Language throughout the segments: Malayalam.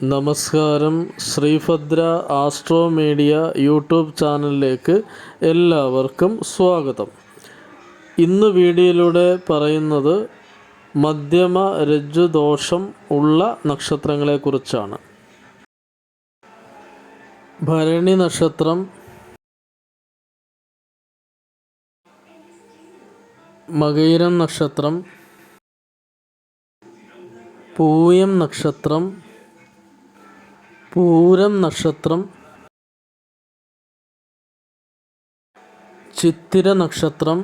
നമസ്കാരം. ശ്രീഭദ്ര ആസ്ട്രോ മീഡിയ യൂട്യൂബ് ചാനലിലേക്ക് എല്ലാവർക്കും സ്വാഗതം. ഇന്ന് വീഡിയോയിലൂടെ പറയുന്നത് മധ്യമ രജ്ജുദോഷം ഉള്ള നക്ഷത്രങ്ങളെക്കുറിച്ചാണ്. ഭരണി നക്ഷത്രം, മകയിരം നക്ഷത്രം, പൂയം നക്ഷത്രം, പൂരം നക്ഷത്രം, ചിത്തിര നക്ഷത്രം,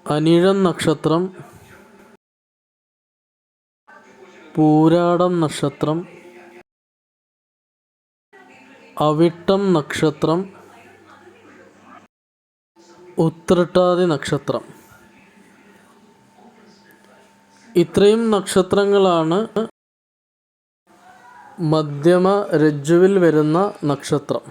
അനിഴം നക്ഷത്രം, പൂരാടം നക്ഷത്രം, അവിട്ടം നക്ഷത്രം, ഉത്രട്ടാതി നക്ഷത്രം. ഇത്രയും നക്ഷത്രങ്ങളാണ് മധ്യമ രജ്ജുവിൽ വരുന്ന നക്ഷത്രം.